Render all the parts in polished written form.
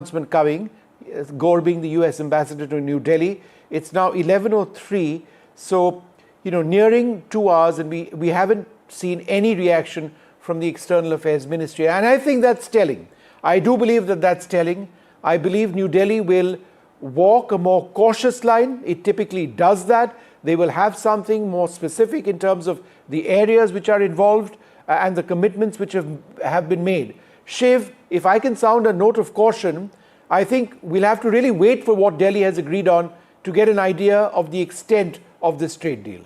announcement coming, Gore being the US ambassador to New Delhi. It's now 11:03, so nearing 2 hours, and we haven't seen any reaction from the External Affairs Ministry, and I think that's telling. I do believe that that's telling. I believe New Delhi will walk a more cautious line. It typically does that. They will have something more specific in terms of the areas which are involved and the commitments which have been made. Shiv, if I can sound a note of caution, I think we'll have to really wait for what Delhi has agreed on to get an idea of the extent of this trade deal.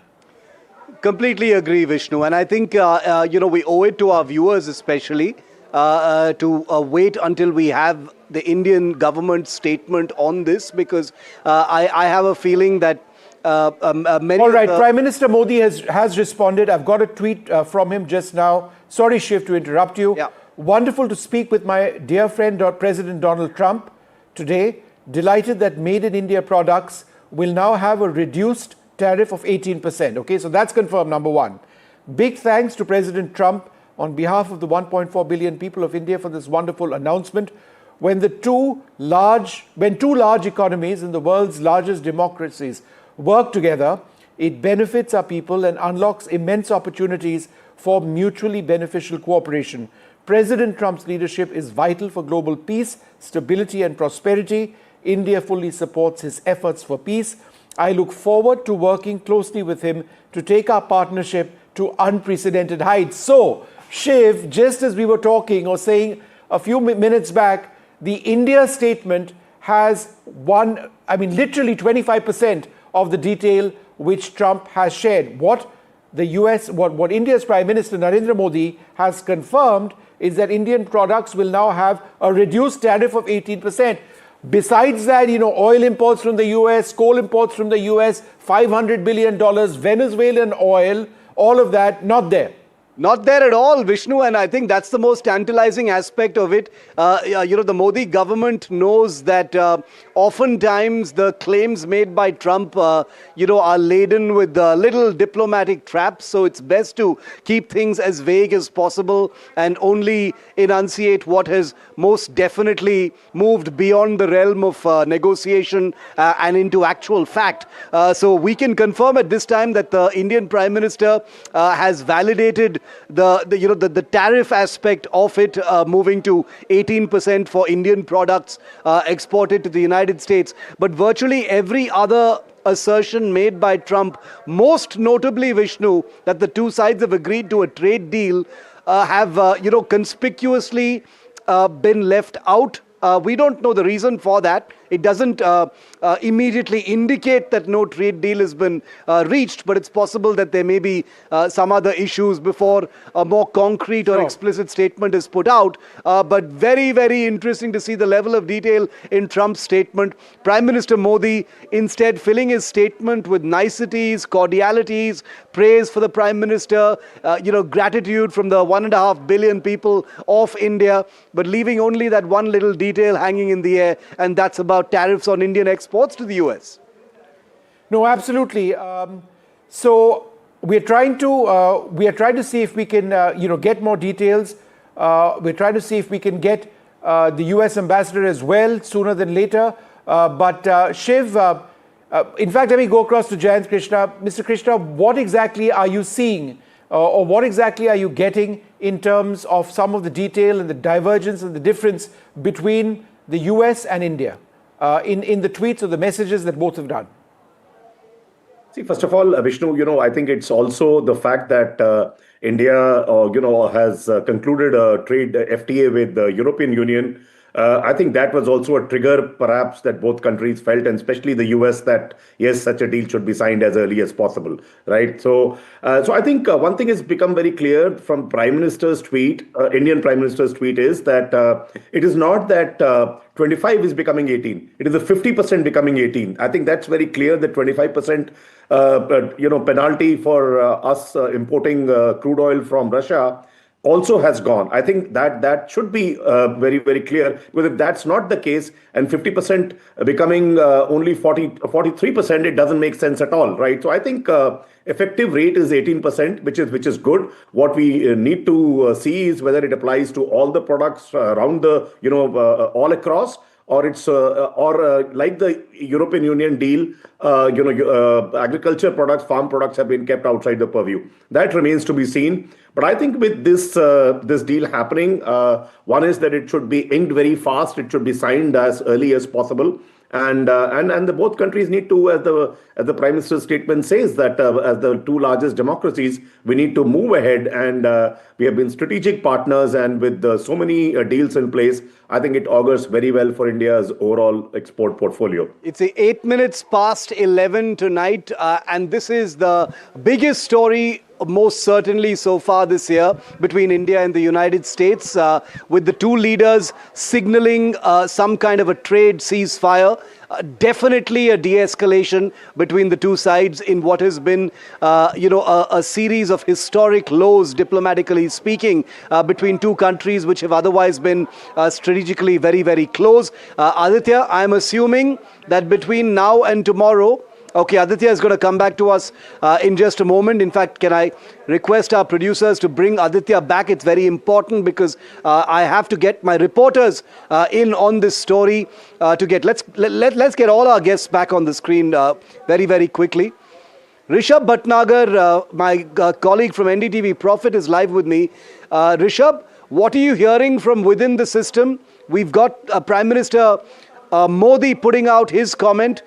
Completely agree, Vishnu. And I think, we owe it to our viewers especially to wait until we have the Indian government statement on this, because I have a feeling that many... All right, Prime Minister Modi has responded. I've got a tweet from him just now. Sorry, Shiv, to interrupt you. Yeah. Wonderful to speak with my dear friend, President Donald Trump, today. Delighted that Made in India products will now have a reduced tariff of 18%. Okay, so that's confirmed, number one. Big thanks to President Trump on behalf of the 1.4 billion people of India for this wonderful announcement. When two large economies in the world's largest democracies work together, it benefits our people and unlocks immense opportunities for mutually beneficial cooperation. President Trump's leadership is vital for global peace, stability, and prosperity. India fully supports his efforts for peace. I look forward to working closely with him to take our partnership to unprecedented heights. So, Shiv, just as we were talking or saying a few minutes back, the India statement has literally 25% of the detail which Trump has shared. What India's Prime Minister Narendra Modi has confirmed is that Indian products will now have a reduced tariff of 18%. Besides that, oil imports from the US, coal imports from the US, $500 billion, Venezuelan oil, all of that, not there. Not there at all, Vishnu, and I think that's the most tantalizing aspect of it. The Modi government knows that oftentimes the claims made by Trump, are laden with little diplomatic traps. So it's best to keep things as vague as possible and only enunciate what has most definitely moved beyond the realm of negotiation and into actual fact. So we can confirm at this time that the Indian Prime Minister has validated the tariff aspect of it, moving to 18% for Indian products exported to the United States. But virtually every other assertion made by Trump, most notably, Vishnu, that the two sides have agreed to a trade deal, have conspicuously been left out. We don't know the reason for that. It doesn't immediately indicate that no trade deal has been reached, but it's possible that there may be some other issues before a more concrete or explicit statement is put out. But very, very interesting to see the level of detail in Trump's statement. Prime Minister Modi instead filling his statement with niceties, cordialities, praise for the Prime Minister, gratitude from the 1.5 billion people of India, but leaving only that one little detail hanging in the air, and that's about tariffs on Indian exports to the US. No, absolutely. So we're trying to see if we can get more details. We're trying to see if we can get the US ambassador as well sooner than later. But Shiv, in fact, let me go across to Jayant Krishna. Mr. Krishna, what exactly are you seeing or what exactly are you getting in terms of some of the detail and the divergence and the difference between the US and India in the tweets or the messages that both have done? See, first of all, Vishnu, I think it's also the fact that India, has concluded a trade FTA with the European Union. I think that was also a trigger, perhaps, that both countries felt, and especially the US, that yes, such a deal should be signed as early as possible, right? So I think one thing has become very clear from Prime Minister's tweet, Indian Prime Minister's tweet, is that it is not that 25 is becoming 18. It is a 50% becoming 18. I think that's very clear, that 25% penalty for us importing crude oil from Russia also has gone. I think that should be very, very clear. Because if that's not the case, and 50% becoming only 43%, it doesn't make sense at all, right? So I think effective rate is 18%, which is good. What we need to see is whether it applies to all the products around the, all across, or it's like the European Union deal, agriculture products, farm products have been kept outside the purview. That remains to be seen. But I think with this deal happening, one is that it should be inked very fast. It should be signed as early as possible. And the both countries need to, as the Prime Minister's statement says, that as the two largest democracies, we need to move ahead. And we have been strategic partners, and with so many deals in place, I think it augurs very well for India's overall export portfolio. It's 8 minutes past 11 tonight, and this is the biggest story most certainly so far this year between India and the United States, with the two leaders signaling some kind of a trade ceasefire. Definitely a de-escalation between the two sides in what has been, a series of historic lows, diplomatically speaking, between two countries which have otherwise been strategically very, very close. Aditya, I'm assuming that between now and tomorrow, okay, Aditya is going to come back to us in just a moment. In fact, can I request our producers to bring Aditya back? It's very important because I have to get my reporters in on this story to get. Let's get all our guests back on the screen very, very quickly. Rishabh Bhatnagar, my colleague from NDTV Profit, is live with me. Rishabh, what are you hearing from within the system? We've got Prime Minister Modi putting out his comment,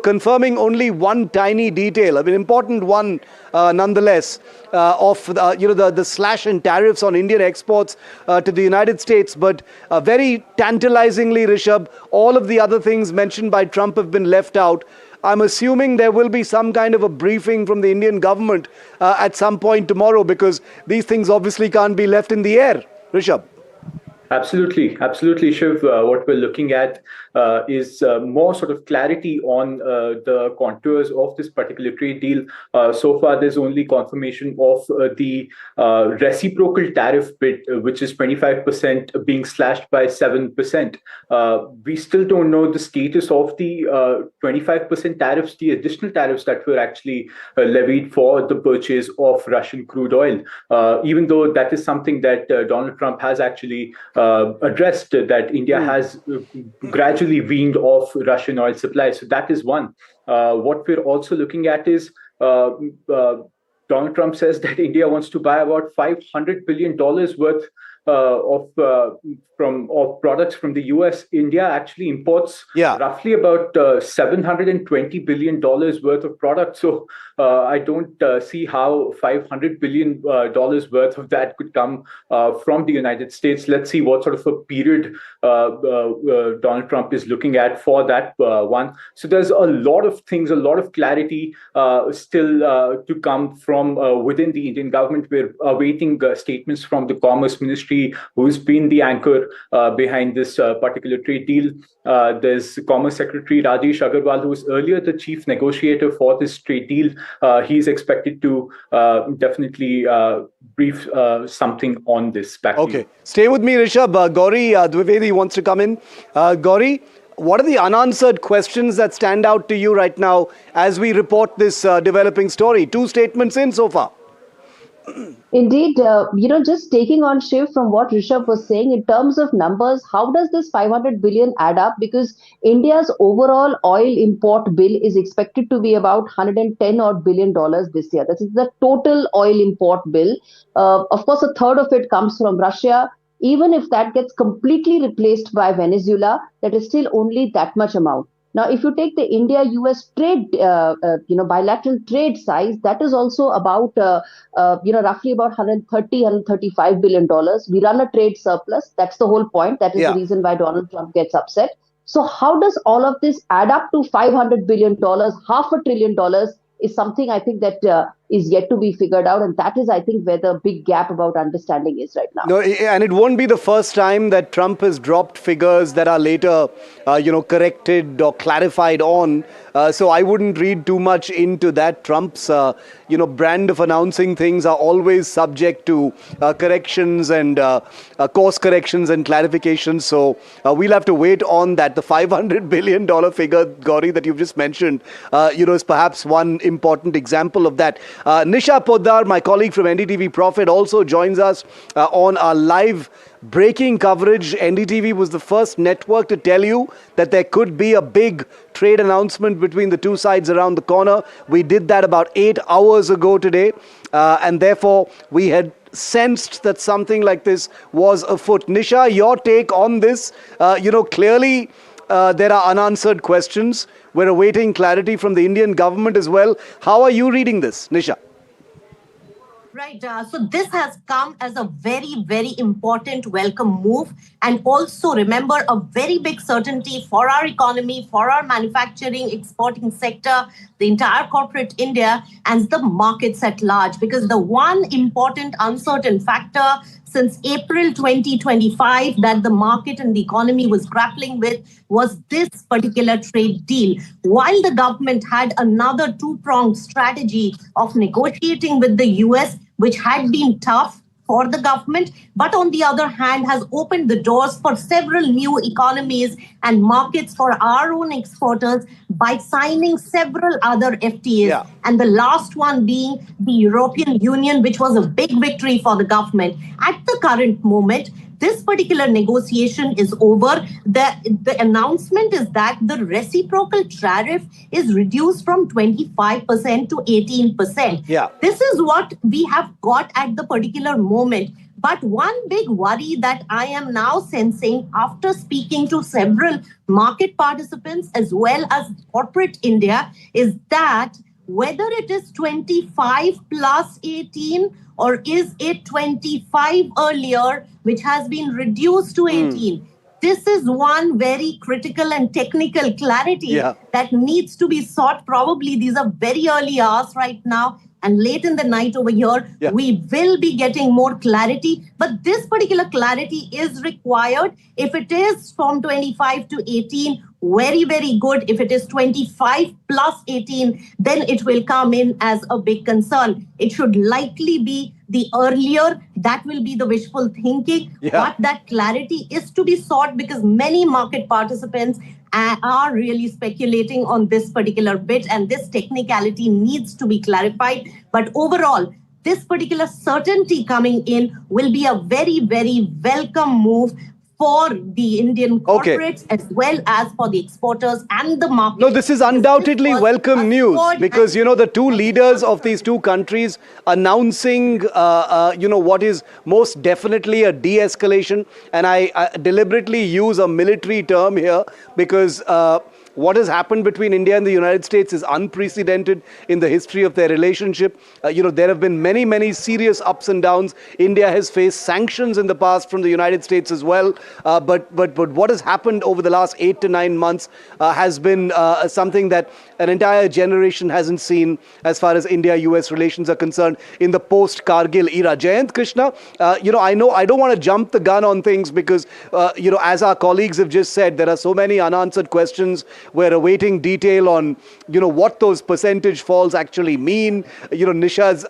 confirming only one tiny detail, an important one nonetheless, of the slash in tariffs on Indian exports to the United States. But very tantalizingly, Rishabh, all of the other things mentioned by Trump have been left out. I'm assuming there will be some kind of a briefing from the Indian government at some point tomorrow, because these things obviously can't be left in the air. Rishabh. Absolutely, Shiv. What we're looking at is more sort of clarity on the contours of this particular trade deal. So far, there's only confirmation of the reciprocal tariff bit, which is 25% being slashed by 7%. We still don't know the status of the 25% tariffs, the additional tariffs that were actually levied for the purchase of Russian crude oil, even though that is something that Donald Trump has actually addressed, that India has gradually weaned off Russian oil supply. So that is one. What we're also looking at is Donald Trump says that India wants to buy about $500 billion worth of products from the US. India actually imports roughly about $720 billion worth of products. So I don't see how $500 billion worth of that could come from the United States. Let's see what sort of a period Donald Trump is looking at for that one. So there's a lot of things, a lot of clarity still to come from within the Indian government. We're awaiting statements from the Commerce Ministry, who's been the anchor behind this particular trade deal. There's Commerce Secretary Rajesh Agarwal, who was earlier the chief negotiator for this trade deal. He's expected to definitely brief something on this. Back to you. Stay with me, Rishabh. Gauri Dwivedi wants to come in. Gauri, what are the unanswered questions that stand out to you right now as we report this developing story? 2 statements in so far. Indeed, just taking on Shiv from what Rishabh was saying, in terms of numbers, how does this 500 billion add up? Because India's overall oil import bill is expected to be about $110 odd billion this year. That is the total oil import bill. Of course, a third of it comes from Russia. Even if that gets completely replaced by Venezuela, that is still only that much amount. Now, if you take the India-US trade, bilateral trade size, that is also about, roughly about $135 billion. We run a trade surplus. That's the whole point. That is the reason why Donald Trump gets upset. So how does all of this add up to $500 billion, $500 billion is something I think that is yet to be figured out. And that is, I think, where the big gap about understanding is right now. No, and it won't be the first time that Trump has dropped figures that are later, corrected or clarified on. So I wouldn't read too much into that. Trump's, brand of announcing things are always subject to corrections and course corrections and clarifications. So we'll have to wait on that. The $500 billion figure, Gauri, that you've just mentioned, is perhaps one important example of that. Nisha Poddar, my colleague from NDTV Profit, also joins us on our live breaking coverage. NDTV was the first network to tell you that there could be a big trade announcement between the two sides around the corner. We did that about 8 hours ago today, and therefore we had sensed that something like this was afoot. Nisha, your take on this? Clearly there are unanswered questions. We're awaiting clarity from the Indian government as well. How are you reading this, Nisha? Right. So this has come as a very, very important welcome move. And also remember, a very big certainty for our economy, for our manufacturing, exporting sector, the entire corporate India and the markets at large. Because the one important uncertain factor since April 2025 that the market and the economy was grappling with was this particular trade deal. While the government had another two-pronged strategy of negotiating with the US, which had been tough for the government, but on the other hand has opened the doors for several new economies and markets for our own exporters by signing several other FTAs. Yeah. And the last one being the European Union, which was a big victory for the government. At the current moment, this particular negotiation is over. The announcement is that the reciprocal tariff is reduced from 25% to 18%. Yeah. This is what we have got at the particular moment. But one big worry that I am now sensing after speaking to several market participants as well as corporate India is that whether it is 25 plus 18 or is it 25 earlier, which has been reduced to 18. This is one very critical and technical clarity that needs to be sought. Probably these are very early hours right now and late in the night over here. We will be getting more clarity. But this particular clarity is required. If it is from 25 to 18, very, very good. If it is 25 plus 18, then it will come in as a big concern. It should likely be the earlier. That will be the wishful thinking. But that clarity is to be sought because many market participants are really speculating on this particular bit and this technicality needs to be clarified. But overall, this particular certainty coming in will be a very, very welcome move for the Indian corporates as well as for the exporters and the market. No, this is undoubtedly welcome news because, the two leaders of these two countries announcing, what is most definitely a de-escalation. And I deliberately use a military term here because what has happened between India and the United States is unprecedented in the history of their relationship. There have been many, many serious ups and downs. India has faced sanctions in the past from the United States as well. But what has happened over the last 8 to 9 months has been something that an entire generation hasn't seen as far as India-US relations are concerned in the post-Kargil era. Jayant, Krishna, I know I don't want to jump the gun on things because, as our colleagues have just said, there are so many unanswered questions. We're awaiting detail on, what those percentage falls actually mean. Nisha's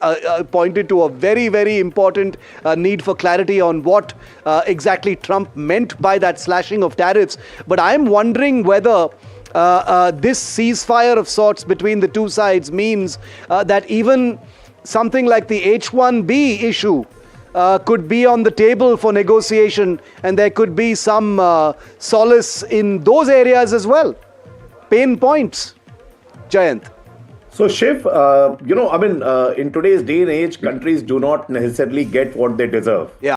pointed to a very, very important need for clarity on what exactly Trump meant by that slashing of tariffs. But I'm wondering whether this ceasefire of sorts between the two sides means that even something like the H-1B issue could be on the table for negotiation and there could be some solace in those areas as well. Pain points, Jayant. So, Shiv, in today's day and age, countries do not necessarily get what they deserve.